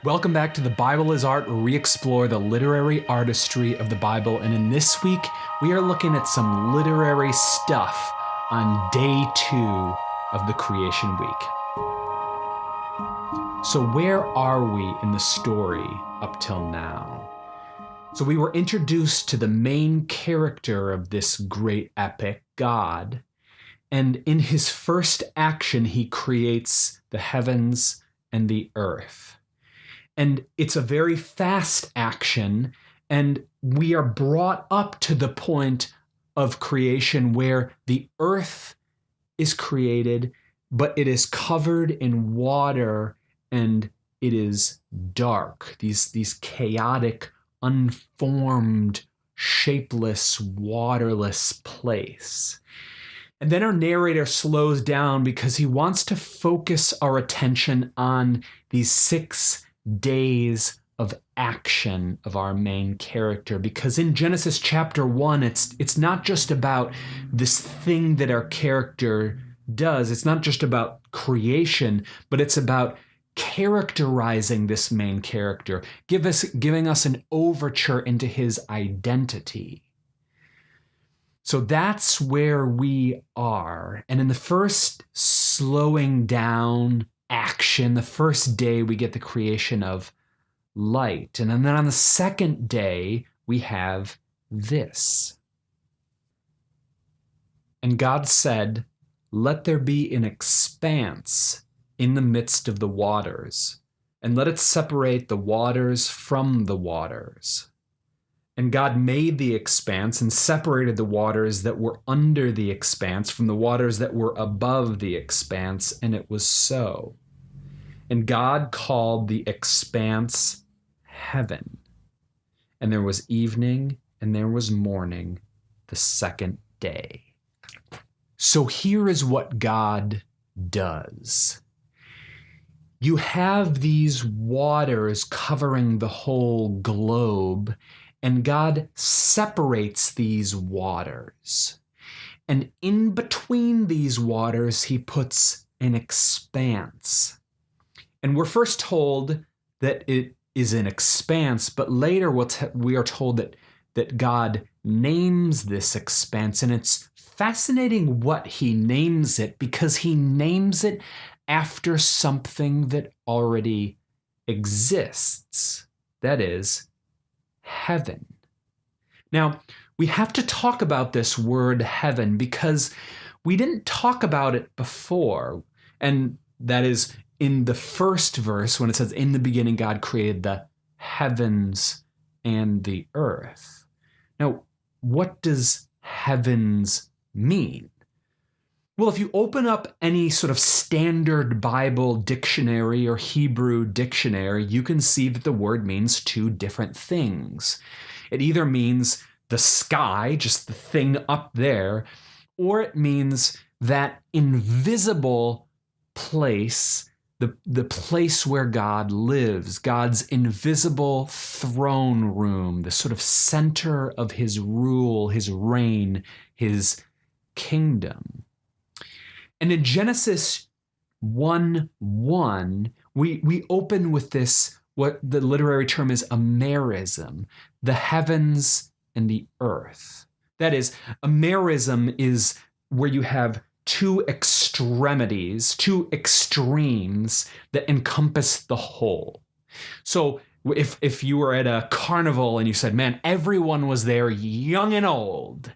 Welcome back to The Bible is Art, where we explore the literary artistry of the Bible. And in this week, we are looking at some literary stuff on day 2 of the creation week. So where are we in the story up till now? So we were introduced to the main character of this great epic, God. And in his first action, he creates the heavens and the earth. And it's a very fast action, and we are brought up to the point of creation where the earth is created, but it is covered in water and it is dark. These chaotic, unformed, shapeless, waterless place. And then our narrator slows down because he wants to focus our attention on these 6 days of action of our main character, because in Genesis chapter 1, it's not just about this thing that our character does. It's not just about creation, but it's about characterizing this main character, giving us an overture into his identity. So that's where we are. And in the first slowing down action, the first day, we get the creation of light. And then on the second day, we have this. And God said, "Let there be an expanse in the midst of the waters, and let it separate the waters from the waters." And God made the expanse and separated the waters that were under the expanse from the waters that were above the expanse, and it was so. And God called the expanse heaven. And there was evening and there was morning the second day. So here is what God does. You have these waters covering the whole globe, and God separates these waters. And in between these waters, he puts an expanse. And we're first told that it is an expanse, but later we are told that God names this expanse. And it's fascinating what he names it, because he names it after something that already exists. That is, heaven. Now, we have to talk about this word heaven because we didn't talk about it before. And that is in the first verse when it says, "In the beginning, God created the heavens and the earth." Now, what does heavens mean? Well, if you open up any sort of standard Bible dictionary or Hebrew dictionary, you can see that the word means 2 different things. It either means the sky, just the thing up there, or it means that invisible place, the place where God lives, God's invisible throne room, the sort of center of his rule, his reign, his kingdom. And in Genesis 1:1, we open with this, what the literary term is a merism, the heavens and the earth. That is, a merism is where you have 2 extremities, 2 extremes that encompass the whole. So if you were at a carnival and you said, "Man, everyone was there, young and old,"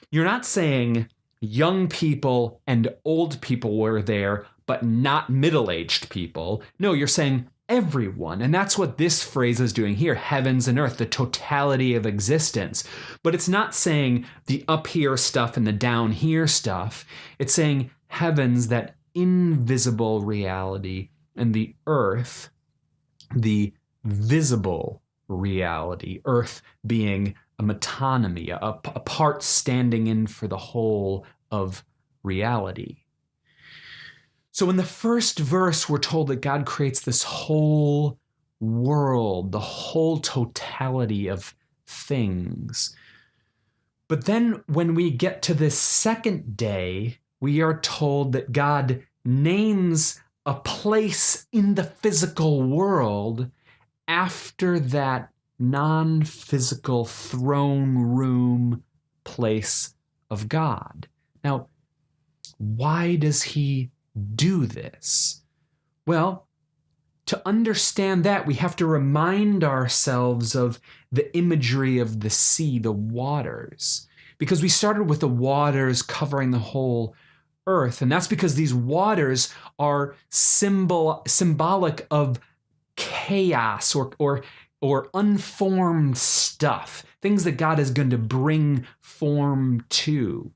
you're not saying young people and old people were there, but not middle-aged people. No, you're saying everyone. And that's what this phrase is doing here, heavens and earth, the totality of existence. But it's not saying the up here stuff and the down here stuff. It's saying heavens, that invisible reality, and the earth, the visible reality. Earth being a metonymy, a part standing in for the whole of reality. So in the first verse, we're told that God creates this whole world, the whole totality of things. But then when we get to this second day, we are told that God names a place in the physical world after that non-physical throne room place of God. Now, why does he do this? Well, to understand that, we have to remind ourselves of the imagery of the sea, the waters, because we started with the waters covering the whole earth, and that's because these waters are symbolic of chaos or unformed stuff, things that God is going to bring form to.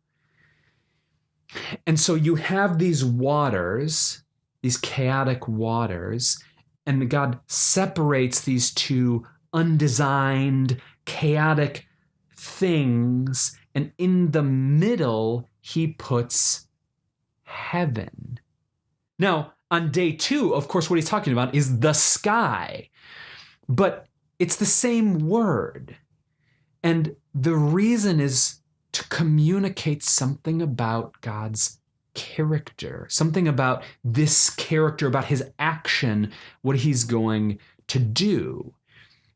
And so you have these waters, these chaotic waters, and God separates these two undesigned, chaotic things, and in the middle, he puts heaven. Now, on day 2, of course, what he's talking about is the sky, but it's the same word. And the reason is to communicate something about God's character, something about this character, about his action, what he's going to do.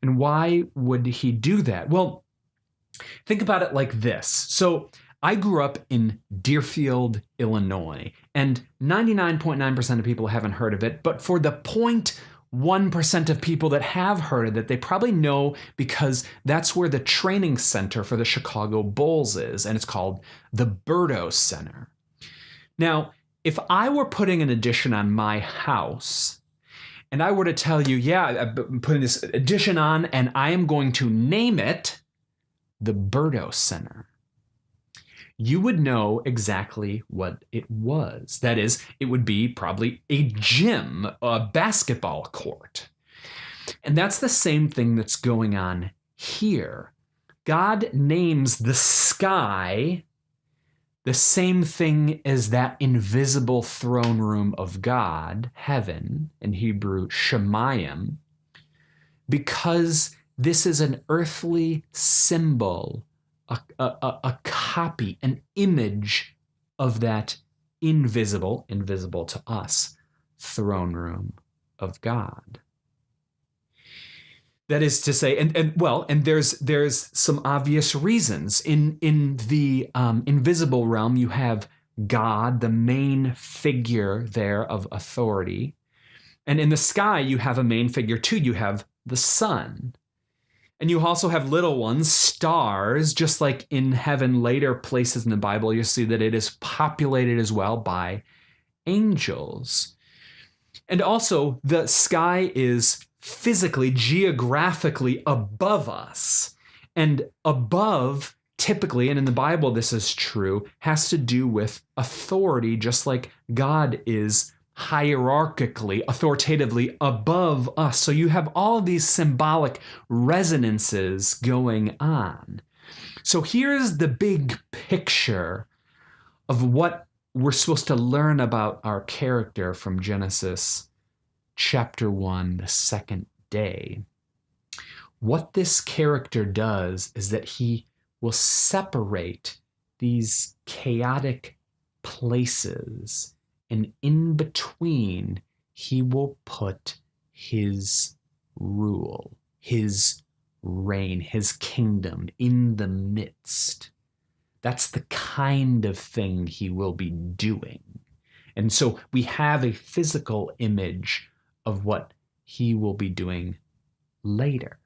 And why would he do that? Well, think about it like this. So I grew up in Deerfield, Illinois, and 99.9% of people haven't heard of it, but for the 0.1% of people that have heard of it, they probably know because that's where the training center for the Chicago Bulls is, and it's called the Berto Center. Now, if I were putting an addition on my house, and I were to tell you, yeah, I'm putting this addition on, and I am going to name it the Berto Center, you would know exactly what it was. That is, it would be probably a gym, a basketball court. And that's the same thing that's going on here. God names the sky the same thing as that invisible throne room of God, heaven, in Hebrew, Shemayim, because this is an earthly symbol, a copy, an image of that invisible to us, throne room of God. That is to say, and there's some obvious reasons. In the invisible realm, you have God, the main figure there of authority. And in the sky, you have a main figure too. You have the sun. And you also have little ones, stars, just like in heaven, later places in the Bible, you see that it is populated as well by angels. And also, the sky is physically, geographically above us. And above, typically, and in the Bible this is true, has to do with authority, just like God is hierarchically, authoritatively above us. So you have all of these symbolic resonances going on. So here's the big picture of what we're supposed to learn about our character from Genesis chapter 1, the second day. What this character does is that he will separate these chaotic places, and in between, he will put his rule, his reign, his kingdom in the midst. That's the kind of thing he will be doing. And so we have a physical image of what he will be doing later.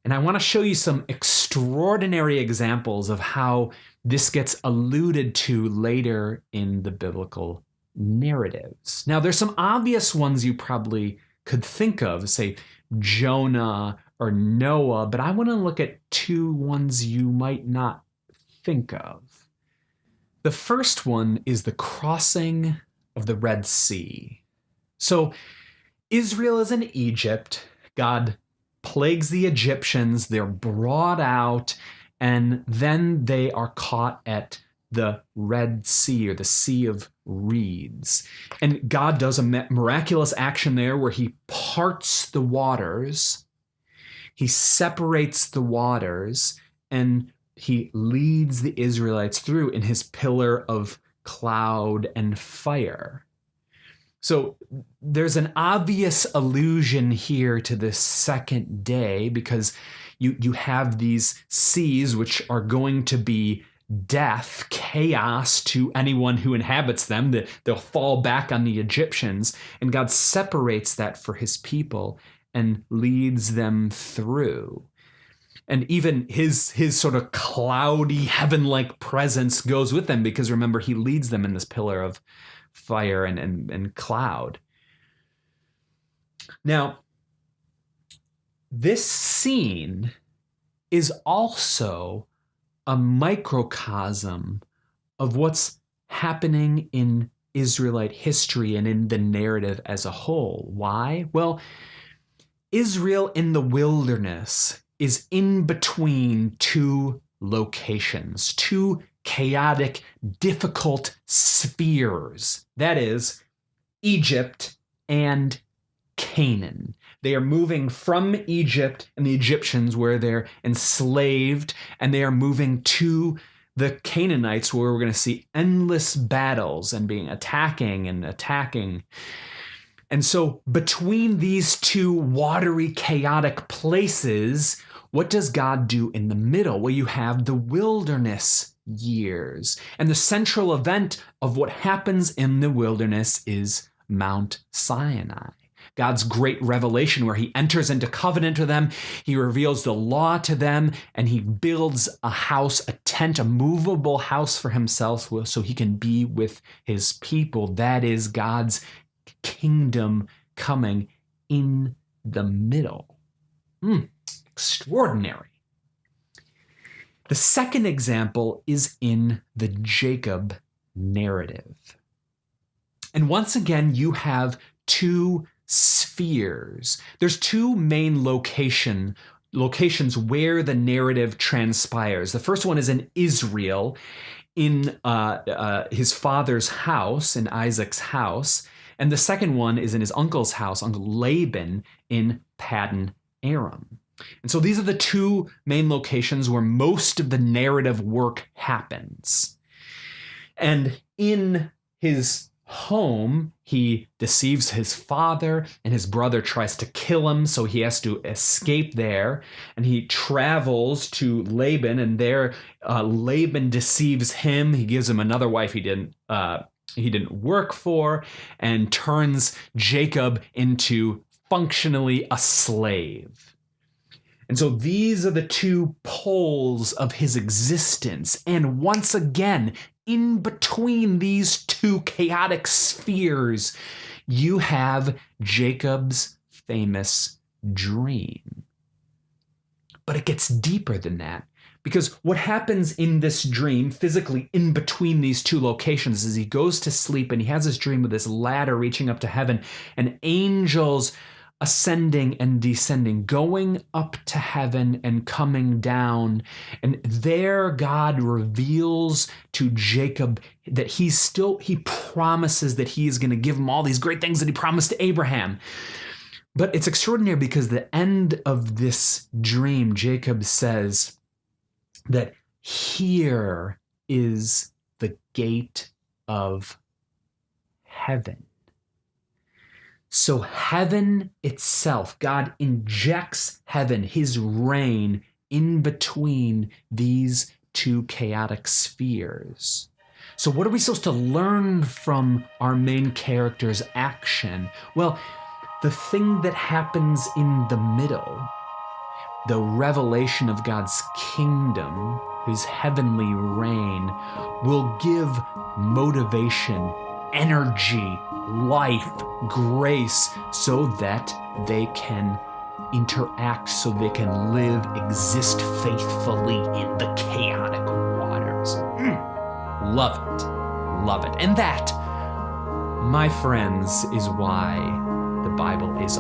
And I want to show you some extraordinary examples of how this gets alluded to later in the biblical narratives. Now, there's some obvious ones you probably could think of, say Jonah or Noah, but I want to look at two ones you might not think of. The first one is the crossing of the Red Sea. So Israel is in Egypt. God plagues the Egyptians. They're brought out, and then they are caught at the Red Sea, or the Sea of Reeds. And God does a miraculous action there where he parts the waters. He separates the waters, and he leads the Israelites through in his pillar of cloud and fire. So there's an obvious allusion here to this second day, because you have these seas which are going to be death, chaos to anyone who inhabits them. They'll fall back on the Egyptians, and God separates that for his people and leads them through. And even his sort of cloudy, heaven-like presence goes with them, because remember, he leads them in this pillar of fire and cloud. Now, this scene is also a microcosm of what's happening in Israelite history and in the narrative as a whole. Why? Well, Israel in the wilderness is in between two locations, two chaotic, difficult spheres. That is, Egypt and Canaan. They are moving from Egypt and the Egyptians, where they're enslaved, and they are moving to the Canaanites, where we're going to see endless battles and attacking. And so between these two watery, chaotic places, what does God do in the middle? Well, you have the wilderness years. And the central event of what happens in the wilderness is Mount Sinai. God's great revelation, where he enters into covenant with them, he reveals the law to them, and he builds a house, a tent, a movable house for himself so he can be with his people. That is God's kingdom coming in the middle. Extraordinary. The second example is in the Jacob narrative. And once again, you have two spheres. There's two main locations where the narrative transpires. The first one is in Israel, in his father's house, in Isaac's house. And the second one is in his uncle's house, Uncle Laban, in Paddan Aram. And so these are the two main locations where most of the narrative work happens. And in his home, he deceives his father, and his brother tries to kill him, so he has to escape there. And he travels to Laban, and there Laban deceives him. He gives him another wife he didn't work for, and turns Jacob into functionally a slave. And so these are the two poles of his existence. And once again, in between these two chaotic spheres, you have Jacob's famous dream. But it gets deeper than that, because what happens in this dream, physically in between these two locations, is he goes to sleep and he has this dream with this ladder reaching up to heaven, and angels ascending and descending, going up to heaven and coming down. And there God reveals to Jacob that he promises that he is going to give him all these great things that he promised to Abraham. But it's extraordinary, because the end of this dream, Jacob says that here is the gate of heaven. So heaven itself, God injects heaven, his reign, in between these two chaotic spheres. So what are we supposed to learn from our main character's action? Well, the thing that happens in the middle, the revelation of God's kingdom, his heavenly reign, will give motivation, energy, life, grace, so that they can interact, so they can live, exist faithfully in the chaotic waters. Love it. And that, my friends, is why the Bible is